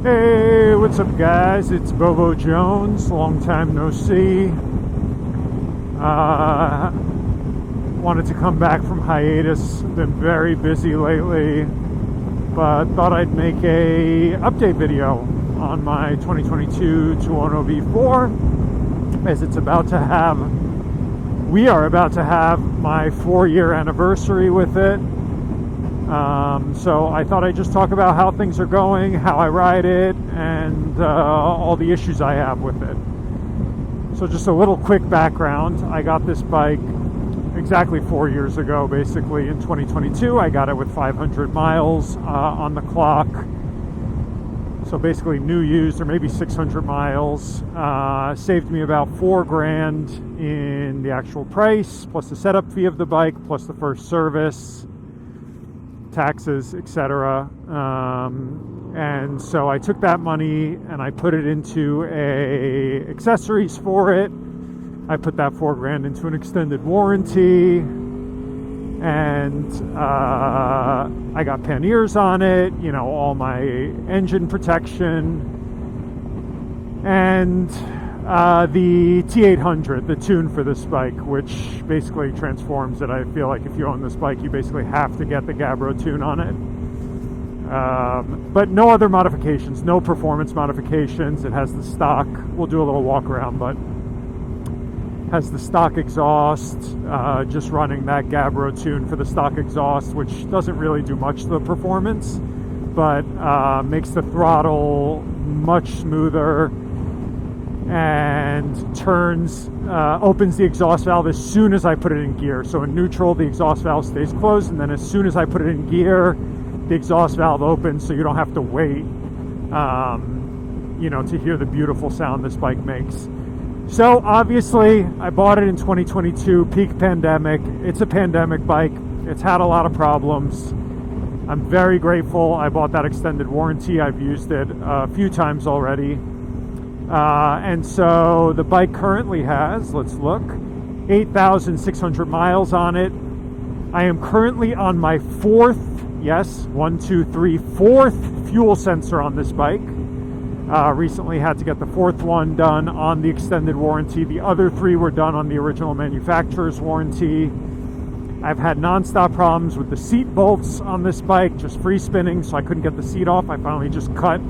Hey, what's up, guys? It's Bobo Jones. Long time no see. Wanted to come back from hiatus. Been very busy lately, but thought I'd make a update video on my 2022 Tuono V4, as we are about to have my 4-year anniversary with it. So I thought I'd just talk about how things are going, how I ride it, and all the issues I have with it. So just a little quick background. I got this bike exactly 4 years ago, basically in 2022. I got it with 500 miles on the clock. So basically new used, or maybe 600 miles. Saved me about $4,000 in the actual price, plus the setup fee of the bike, plus the first service, taxes, etc. And so I took that money and I put it into accessories for it. I put that $4,000 into an extended warranty, and I got panniers on it, all my engine protection, and the T800, the tune for this bike, which basically transforms it. I feel like if you own this bike, you basically have to get the Gabbro tune on it. But no other modifications, no performance modifications. It has the stock, we'll do a little walk around, but has the stock exhaust, just running that Gabbro tune for the stock exhaust, which doesn't really do much to the performance, but makes the throttle much smoother, and opens the exhaust valve as soon as I put it in gear. So in neutral, the exhaust valve stays closed, and then as soon as I put it in gear, the exhaust valve opens, so you don't have to wait, to hear the beautiful sound this bike makes. So obviously, I bought it in 2022, peak pandemic. It's a pandemic bike. It's had a lot of problems. I'm very grateful I bought that extended warranty. I've used it a few times already. And so the bike currently has, let's look, 8,600 miles on it. I am currently on my fourth fuel sensor on this bike. Recently had to get the fourth one done on the extended warranty. The other 3 were done on the original manufacturer's warranty. I've had nonstop problems with the seat bolts on this bike, just free spinning, so I couldn't get the seat off. I finally just cut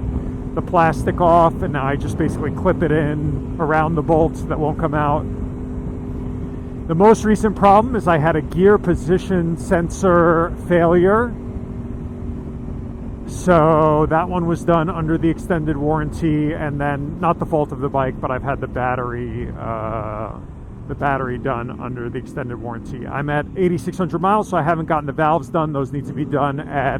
the plastic off, and now I just basically clip it in around the bolts that won't come out. The most recent problem is I had a gear position sensor failure. So that one was done under the extended warranty, and then not the fault of the bike, but I've had the battery done under the extended warranty. I'm at 8,600 miles, so I haven't gotten the valves done. Those need to be done at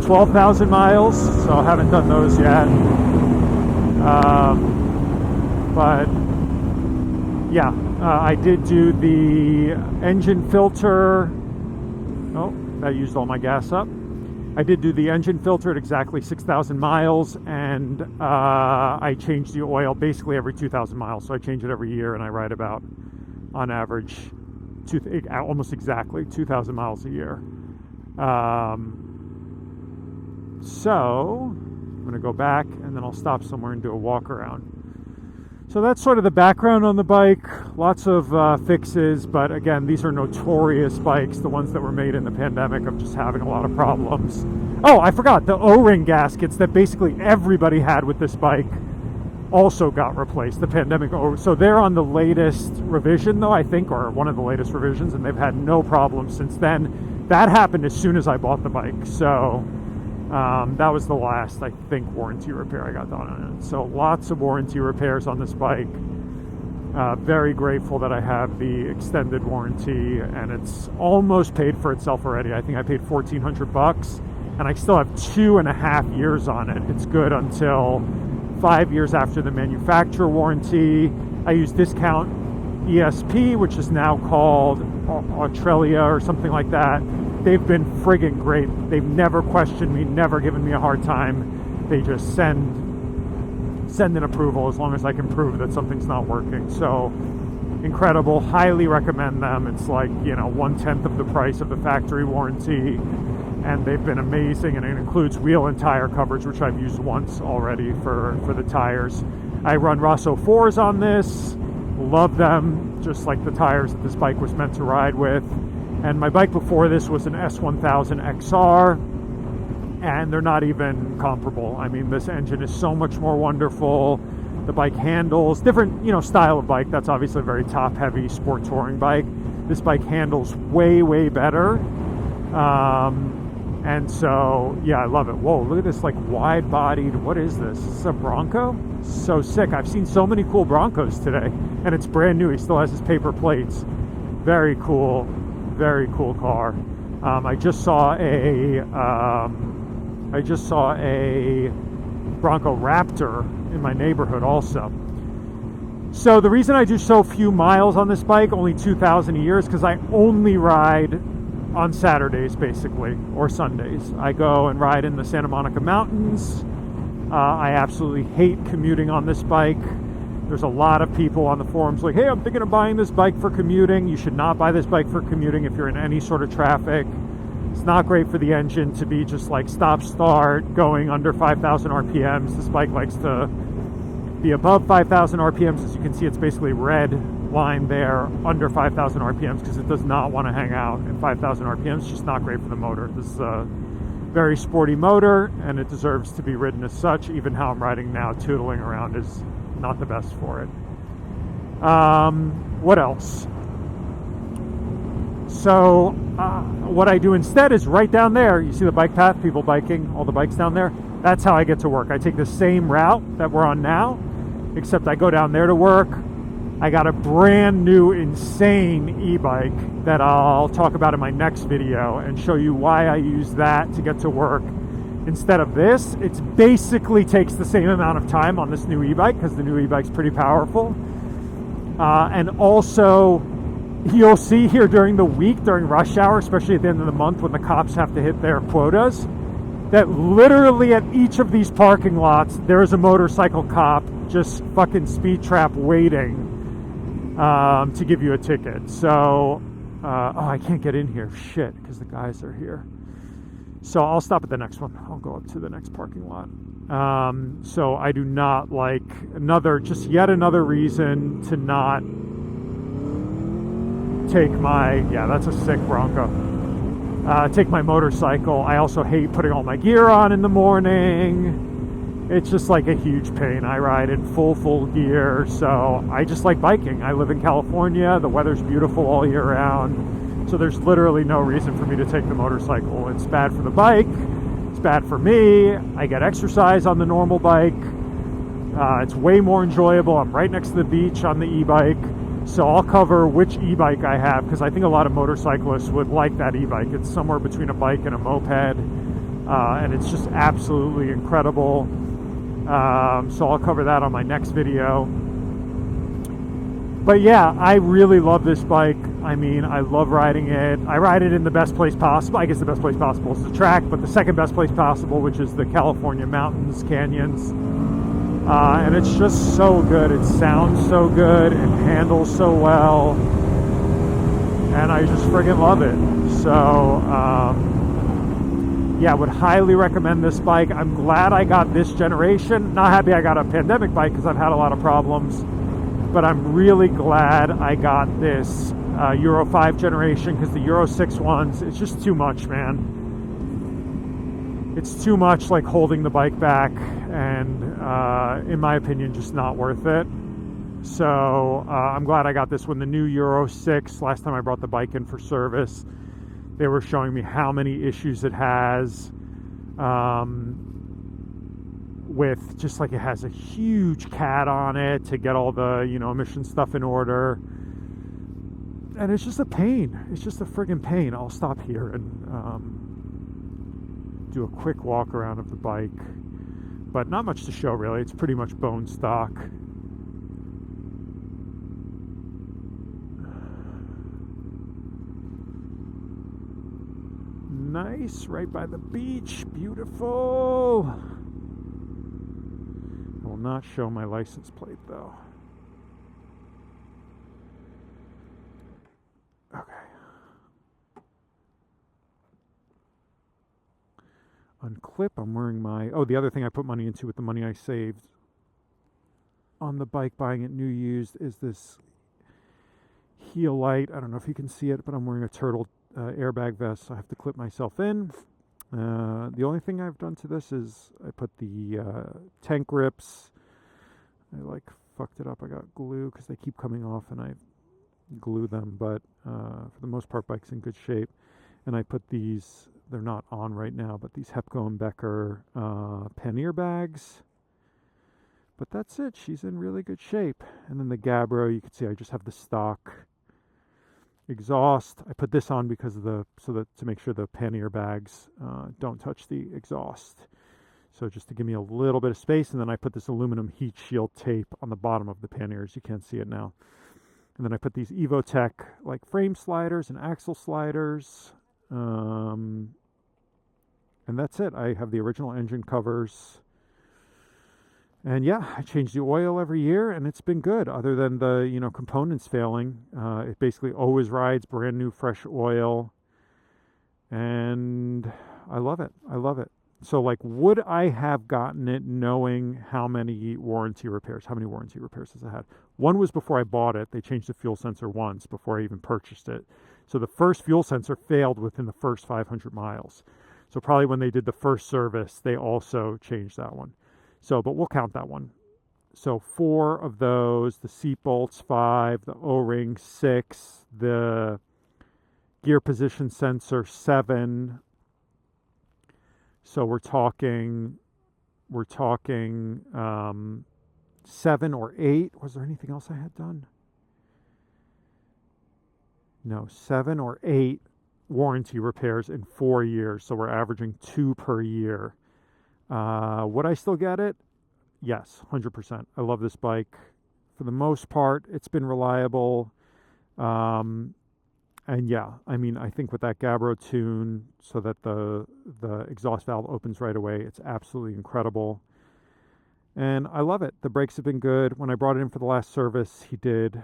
12,000 miles. So I haven't done those yet. But yeah. I did do the engine filter. Oh, that used all my gas up. I did do the engine filter at exactly 6,000 miles, and I change the oil basically every 2,000 miles. So I change it every year, and I ride about, on average, almost exactly 2,000 miles a year. So I'm going to go back, and then I'll stop somewhere and do a walk around. So that's sort of the background on the bike. Lots of fixes, but again, these are notorious bikes, the ones that were made in the pandemic, of just having a lot of problems. Oh, I forgot, the O-ring gaskets that basically everybody had with this bike also got replaced, the pandemic. So they're on the latest revision, though, I think, or one of the latest revisions, and they've had no problems since then. That happened as soon as I bought the bike. So that was the last, I think, warranty repair I got done on it. So lots of warranty repairs on this bike. Very grateful that I have the extended warranty, and it's almost paid for itself already. I think I paid $1,400, and I still have 2.5 years on it. It's good until 5 years after the manufacturer warranty. I use discount ESP, which is now called Aprilia or something like that. They've been friggin' great. They've never questioned me, never given me a hard time. They just send an approval as long as I can prove that something's not working. So incredible. Highly recommend them. It's like, 1/10 of the price of the factory warranty, and they've been amazing, and it includes wheel and tire coverage, which I've used once already for the tires. I run Rosso 4s on this. Love them, just like the tires that this bike was meant to ride with. And my bike before this was an S1000 XR, and they're not even comparable. I mean, this engine is so much more wonderful. The bike handles different, style of bike. That's obviously a very top-heavy sport touring bike. This bike handles way, way better. And so, yeah, I love it. Whoa, look at this, like, wide-bodied, what is this? Is this a Bronco? So sick. I've seen so many cool Broncos today, and it's brand new. He still has his paper plates. Very cool car. I just saw a Bronco Raptor in my neighborhood also. So the reason I do so few miles on this bike, only 2,000 a year, is because I only ride on Saturdays, basically, or Sundays. I go and ride in the Santa Monica Mountains. I absolutely hate commuting on this bike. There's a lot of people on the forums like, hey, I'm thinking of buying this bike for commuting. You should not buy this bike for commuting if you're in any sort of traffic. It's not great for the engine to be just like stop-start, going under 5,000 RPMs. This bike likes to be above 5,000 RPMs. As you can see, it's basically red line there, under 5,000 RPMs, because it does not want to hang out at 5,000 RPMs. It's just not great for the motor. This is a very sporty motor, and it deserves to be ridden as such. Even how I'm riding now, tootling around, is not the best for it. What else? So what I do instead is right down there, you see the bike path, people biking, all the bikes down there. That's how I get to work. I take the same route that we're on now, except I go down there to work. I got a brand new insane e-bike that I'll talk about in my next video and show you why I use that to get to work instead of this. It basically takes the same amount of time on this new e-bike because the new e-bike's pretty powerful. And also, you'll see here during the week, during rush hour, especially at the end of the month when the cops have to hit their quotas, that literally at each of these parking lots, there is a motorcycle cop just fucking speed trap waiting to give you a ticket. So, I can't get in here, shit, because the guys are here. So I'll stop at the next one. I'll go up to the next parking lot. So I do not like yet another reason to not take my, that's a sick Bronco. Take my motorcycle. I also hate putting all my gear on in the morning. It's just like a huge pain. I ride in full gear, so I just like biking. I live in California. The weather's beautiful all year round, so there's literally no reason for me to take the motorcycle. It's bad for the bike. It's bad for me. I get exercise on the normal bike. It's way more enjoyable. I'm right next to the beach on the e-bike. So I'll cover which e-bike I have, because I think a lot of motorcyclists would like that e-bike. It's somewhere between a bike and a moped, and it's just absolutely incredible. So I'll cover that on my next video. But yeah, I really love this bike. I mean, I love riding it. I ride it in the best place possible. I guess the best place possible is the track, but the second best place possible, which is the California mountains, canyons. And it's just so good. It sounds so good. It handles so well. And I just friggin' love it. So, yeah, would highly recommend this bike. I'm glad I got this generation. Not happy I got a pandemic bike because I've had a lot of problems. But I'm really glad I got this Euro 5 generation, because the Euro 6 ones, it's just too much, man. It's too much like holding the bike back, and in my opinion, just not worth it. So I'm glad I got this one. The new Euro 6, last time I brought the bike in for service, they were showing me how many issues it has with just like it has a huge cat on it to get all the, emission stuff in order. And it's just a pain. It's just a friggin' pain. I'll stop here and do a quick walk around of the bike. But not much to show, really. It's pretty much bone stock. Nice, right by the beach. Beautiful. I will not show my license plate, though. unclip. I'm wearing my... Oh, the other thing I put money into with the money I saved on the bike buying it new used is this heel light. I don't know if you can see it, but I'm wearing a turtle airbag vest, so I have to clip myself in. The only thing I've done to this is I put the tank grips. I like fucked it up. I got glue because they keep coming off and I glue them, but for the most part bike's in good shape. And I put these, they're not on right now, but these Hepco and Becker pannier bags. But that's it. She's in really good shape. And then the Gabbro, you can see I just have the stock exhaust. I put this on because of to make sure the pannier bags don't touch the exhaust. So just to give me a little bit of space, and then I put this aluminum heat shield tape on the bottom of the panniers. You can't see it now. And then I put these Evotech like frame sliders and axle sliders. And that's it. I have the original engine covers. And yeah, I change the oil every year, and it's been good. Other than the components failing, it basically always rides brand new, fresh oil, and I love it. I love it. So, like, would I have gotten it knowing how many warranty repairs? How many warranty repairs has it had? One was before I bought it. They changed the fuel sensor once before I even purchased it. So the first fuel sensor failed within the first 500 miles. So probably when they did the first service, they also changed that one. So, but we'll count that one. So 4 of those, the seat bolts 5, the O-ring 6, the gear position sensor 7. So we're talking 7 or 8. Was there anything else I had done? No, 7 or 8 warranty repairs in 4 years. So we're averaging 2 per year. Would I still get it? Yes, 100%. I love this bike. For the most part, it's been reliable. And yeah, I mean, I think with that Gabbro tune, so that the exhaust valve opens right away, it's absolutely incredible. And I love it. The brakes have been good. When I brought it in for the last service, he did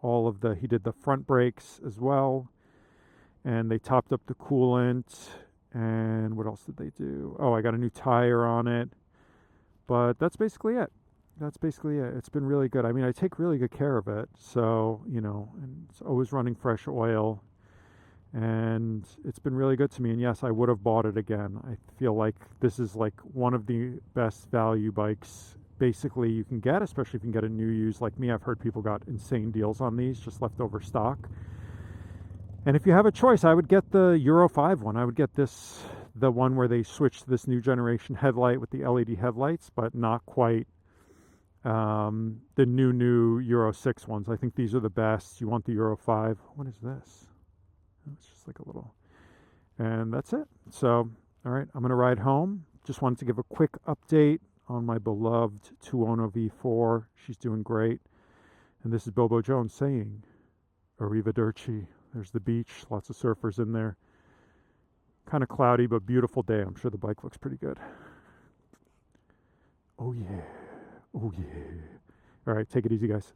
the front brakes as well. And they topped up the coolant. And what else did they do? Oh, I got a new tire on it. But that's basically it. It's been really good. I mean, I take really good care of it. So, and it's always running fresh oil. And it's been really good to me. And yes, I would have bought it again. I feel like this is like one of the best value bikes basically you can get, especially if you can get a new used. Like me, I've heard people got insane deals on these, just leftover stock. And if you have a choice, I would get the Euro 5 one. I would get the one where they switched to this new generation headlight with the LED headlights, but not quite the new Euro 6 ones. I think these are the best. You want the Euro 5. What is this? Oh, it's just like a little... And that's it. So, all right, I'm going to ride home. Just wanted to give a quick update on my beloved Tuono V4. She's doing great. And this is Bobo Jones saying, Arrivederci. There's the beach, lots of surfers in there. Kind of cloudy, but beautiful day. I'm sure the bike looks pretty good. Oh yeah. Oh yeah. All right, take it easy, guys.